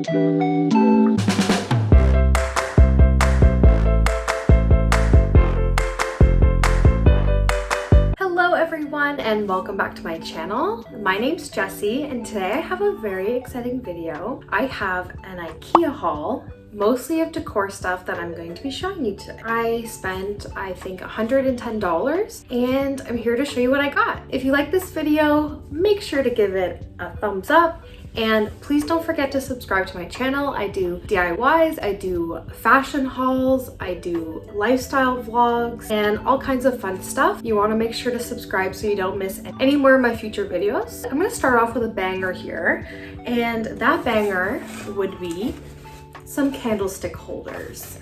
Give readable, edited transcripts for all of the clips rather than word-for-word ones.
Hello everyone and welcome back to my channel. My name's Jessie and today I have a very exciting video. I have an Ikea haul, mostly of decor stuff that I'm going to be showing you today. I spent, I think, $110 and I'm here to show you what I got. If you like this video, make sure to give it a thumbs up and please don't forget to subscribe to my channel. I do DIYs, I do fashion hauls, I do lifestyle vlogs, and all kinds of fun stuff. You want to make sure to subscribe so you don't miss any more of my future videos. I'm going to start off with a banger here, and that banger would be some candlestick holders.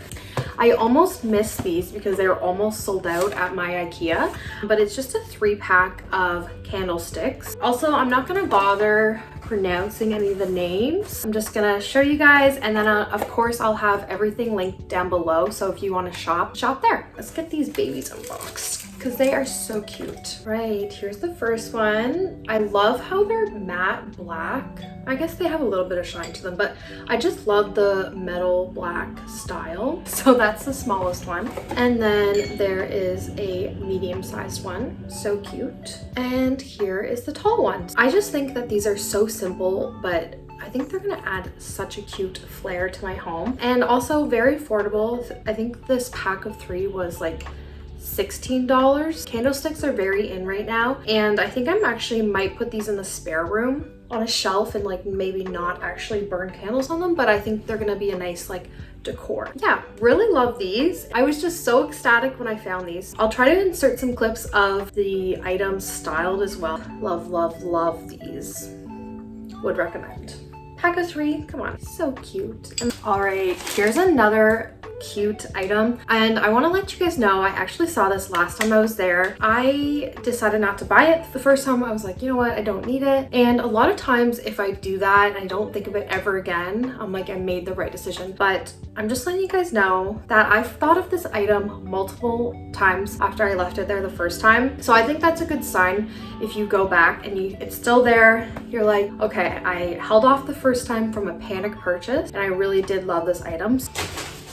I almost missed these because they were almost sold out at my Ikea, but it's just a 3-pack of candlesticks. Also, I'm not gonna bother pronouncing any of the names. I'm just gonna show you guys, and then of course I'll have everything linked down below, so if you want to shop there. Let's get these babies unboxed because they are so cute. Right, here's the first one. I love how they're matte black. I guess they have a little bit of shine to them, but I just love the metal black style. So that's the smallest one. And then there is a medium-sized one, so cute. And here is the tall one. I just think that these are so simple, but I think they're gonna add such a cute flair to my home. And also very affordable. I think this pack of 3 was like $16. Candlesticks are very in right now, and I think I'm actually might put these in the spare room on a shelf and like maybe not actually burn candles on them, but I think they're gonna be a nice like decor. Yeah, really love these. I was just so ecstatic when I found these. I'll try to insert some clips of the items styled as well. Love, love, love these. Would recommend. Pack of 3, come on, so cute. All right, here's another cute item, and I want to let you guys know I actually saw this last time I was there. I decided not to buy it the first time. I was like, you know what, I don't need it. And a lot of times if I do that and I don't think of it ever again, I'm like, I made the right decision. But I'm just letting you guys know that I've thought of this item multiple times after I left it there the first time. So I think that's a good sign. If you go back and it's still there, you're like, okay, I held off the first time from a panic purchase and I really did love this item.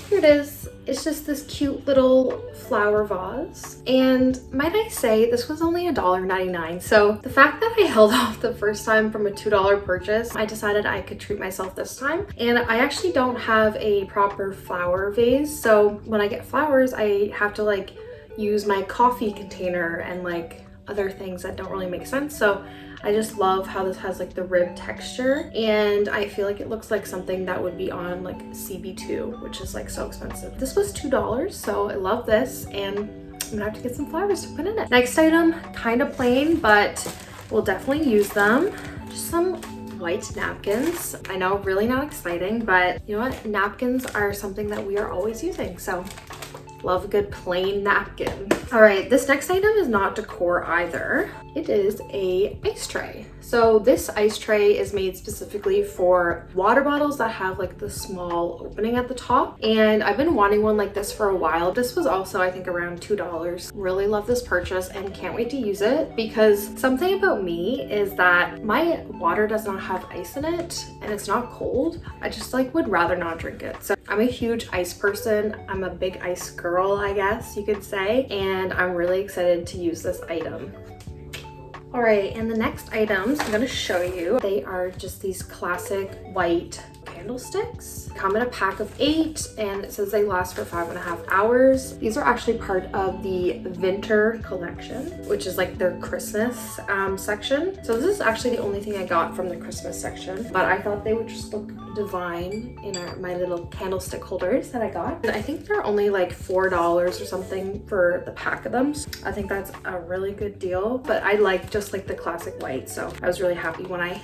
Here it is. It's just this cute little flower vase. And might I say, this was only $1.99. So the fact that I held off the first time from a $2 purchase, I decided I could treat myself this time. And I actually don't have a proper flower vase. So when I get flowers, I have to like use my coffee container and like other things that don't really make sense. So I just love how this has like the rib texture, and I feel like it looks like something that would be on like CB2, which is like so expensive. This was $2, so I love this, and I'm gonna have to get some flowers to put in it. Next item, kind of plain, but we'll definitely use them. Just some white napkins. I know, really not exciting, but you know what? Napkins are something that we are always using, so love a good plain napkin. All right, this next item is not decor either. It is a ice tray. So this ice tray is made specifically for water bottles that have like the small opening at the top. And I've been wanting one like this for a while. This was also, I think, around $2. Really love this purchase and can't wait to use it, because something about me is that my water does not have ice in it and it's not cold. I just like would rather not drink it. So I'm a huge ice person. I'm a big ice girl, I guess you could say, and I'm really excited to use this item. All right, and the next items I'm gonna show you, they are just these classic white candlesticks. Come in a pack of 8, and it says they last for 5.5 hours. These are actually part of the winter collection, which is like their Christmas section. So this is actually the only thing I got from the Christmas section, but I thought they would just look divine in my little candlestick holders that I got. And I think they're only like $4 or something for the pack of them. So I think that's a really good deal, but I like just like the classic white, so I was really happy when I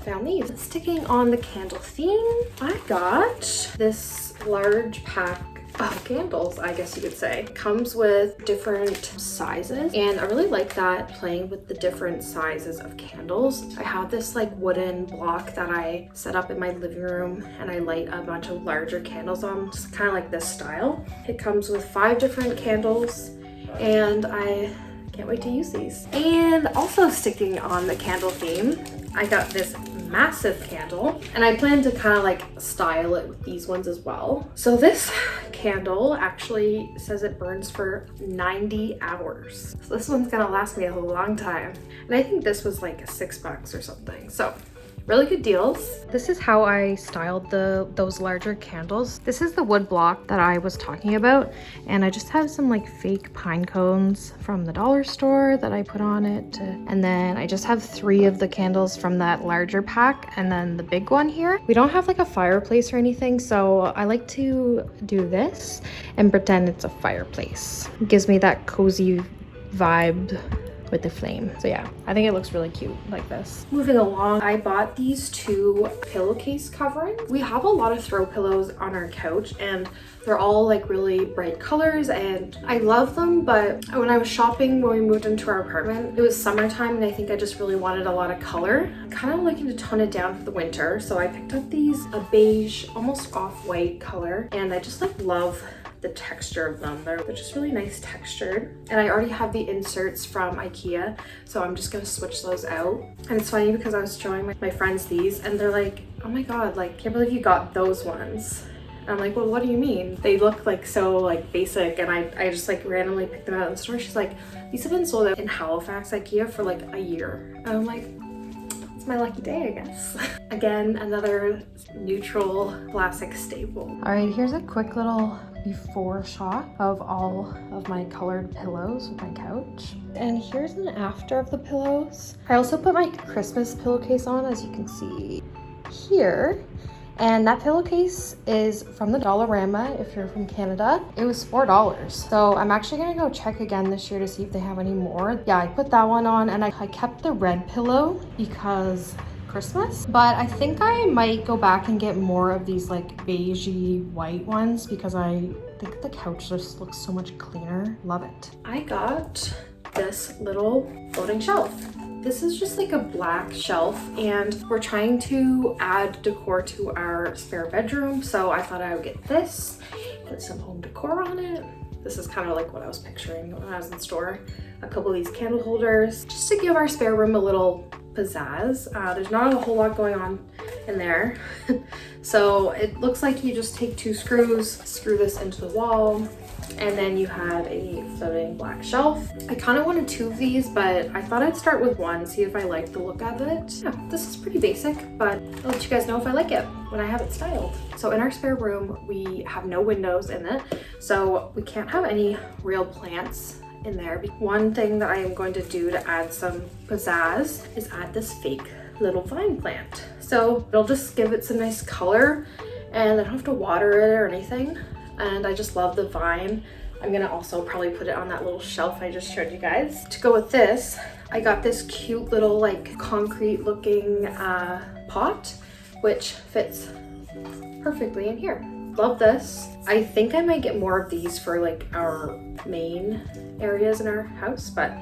found these. Sticking on the candle theme, I got this large pack of candles, I guess you could say. It comes with different sizes, and I really like that, playing with the different sizes of candles. I have this like wooden block that I set up in my living room, and I light a bunch of larger candles on, just kind of like this style. It comes with 5 different candles, and I can't wait to use these. And also sticking on the candle theme, I got this massive candle, and I plan to kind of like style it with these ones as well. So this candle actually says it burns for 90 hours. So this one's gonna last me a long time. And I think this was like $6 or something. So really good deals. This is how I styled those larger candles. This is the wood block that I was talking about, and I just have some like fake pine cones from the dollar store that I put on it. And then I just have 3 of the candles from that larger pack, and then the big one here. We don't have like a fireplace or anything, so I like to do this and pretend it's a fireplace. It gives me that cozy vibe with the flame. So yeah, I think it looks really cute like this. Moving along, I bought these 2 pillowcase coverings. We have a lot of throw pillows on our couch, and they're all like really bright colors, and I love them, but when I was shopping when we moved into our apartment, it was summertime, and I think I just really wanted a lot of color. I'm kind of looking to tone it down for the winter, so I picked up these, a beige, almost off-white color, and I just like love the texture of them. They're just really nice textured, and I already have the inserts from Ikea, so I'm just gonna switch those out. And it's funny because I was showing my friends these, and they're like, oh my god, like, can't believe you got those ones. And I'm like, well, what do you mean? They look like so like basic, and I just like randomly picked them out in the store. She's like, these have been sold out in Halifax Ikea for like a year. And I'm like, it's my lucky day, I guess. Again, another neutral classic staple. All right, here's a quick little before shot of all of my colored pillows with my couch. And here's an after of the pillows. I also put my Christmas pillowcase on, as you can see here. And that pillowcase is from the Dollarama if you're from Canada. It was $4. So I'm actually gonna go check again this year to see if they have any more. Yeah, I put that one on, and I kept the red pillow because Christmas, but I think I might go back and get more of these like beigey white ones because I think the couch just looks so much cleaner. Love it. I got this little floating shelf. This is just like a black shelf, and we're trying to add decor to our spare bedroom, so I thought I would get this, put some home decor on it. This is kind of like what I was picturing when I was in the store. A couple of these candle holders, just to give our spare room a little pizzazz. There's not a whole lot going on in there. So it looks like you just take 2 screws, screw this into the wall, and then you have a floating black shelf. I kind of wanted 2 of these, but I thought I'd start with 1, see if I like the look of it. Yeah, this is pretty basic, but I'll let you guys know if I like it when I have it styled. So in our spare room, we have no windows in it, so we can't have any real plants in there. One thing that I am going to do to add some pizzazz is add this fake little vine plant. So it'll just give it some nice color, and I don't have to water it or anything. And I just love the vine. I'm gonna also probably put it on that little shelf I just showed you guys. To go with this, I got this cute little like concrete looking pot, which fits perfectly in here. Love this. I think I might get more of these for like our main areas in our house, but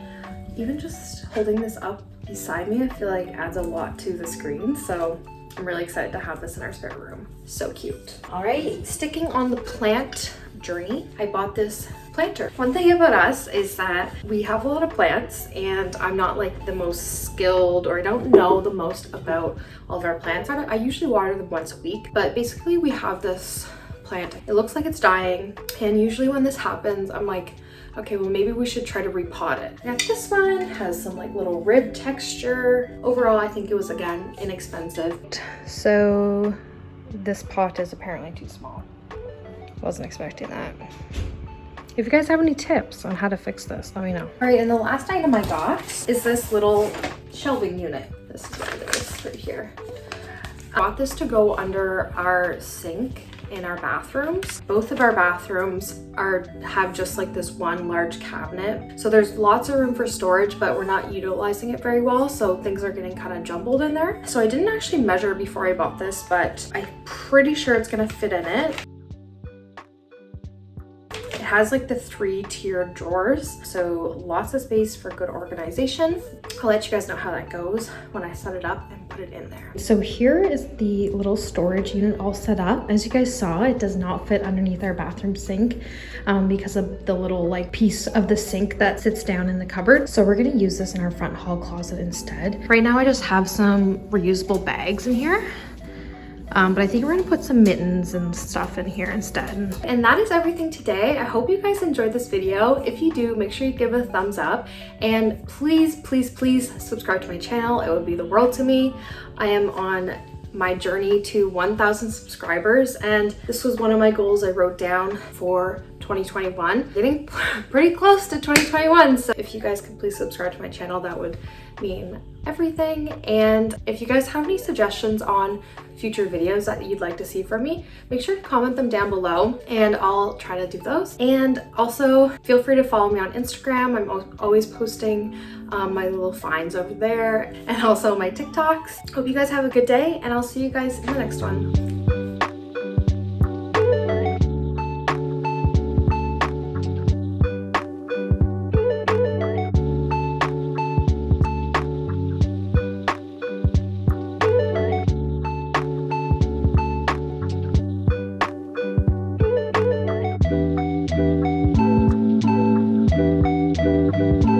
even just holding this up beside me, I feel like adds a lot to the screen. So I'm really excited to have this in our spare room. So cute. All right, sticking on the plant journey, I bought this planter. One thing about us is that we have a lot of plants, and I'm not like the most skilled, or I don't know the most about all of our plants. I usually water them once a week, but basically we have this plant. It looks like it's dying, and usually when this happens, I'm like, okay, well maybe we should try to repot it. I got this one, has some like little rib texture. Overall, I think it was, again, inexpensive. So this pot is apparently too small. Wasn't expecting that. If you guys have any tips on how to fix this, let me know. All right, and the last item I got is this little shelving unit. This is what it is right here. I bought this to go under our sink in our bathrooms. Both of our bathrooms have just like this one large cabinet. So there's lots of room for storage, but we're not utilizing it very well. So things are getting kind of jumbled in there. So I didn't actually measure before I bought this, but I'm pretty sure it's gonna fit in it. It has like the 3-tiered drawers, so lots of space for good organization. I'll let you guys know how that goes when I set it up and put put it in there. So here is the little storage unit all set up. As you guys saw, it does not fit underneath our bathroom sink because of the little like piece of the sink that sits down in the cupboard. So we're gonna use this in our front hall closet instead. Right now I just have some reusable bags in here. But I think we're gonna put some mittens and stuff in here instead. And that is everything today. I hope you guys enjoyed this video. If you do, make sure you give it a thumbs up. And please, please, please subscribe to my channel. It would be the world to me. I am on my journey to 1,000 subscribers, and this was one of my goals I wrote down for 2021. Getting pretty close to 2021. So if you guys could please subscribe to my channel, that would mean everything. And if you guys have any suggestions on future videos that you'd like to see from me, make sure to comment them down below and I'll try to do those. And also feel free to follow me on Instagram. I'm always posting my little finds over there, and also my TikToks. Hope you guys have a good day, and I'll see you guys in the next one. Thank you.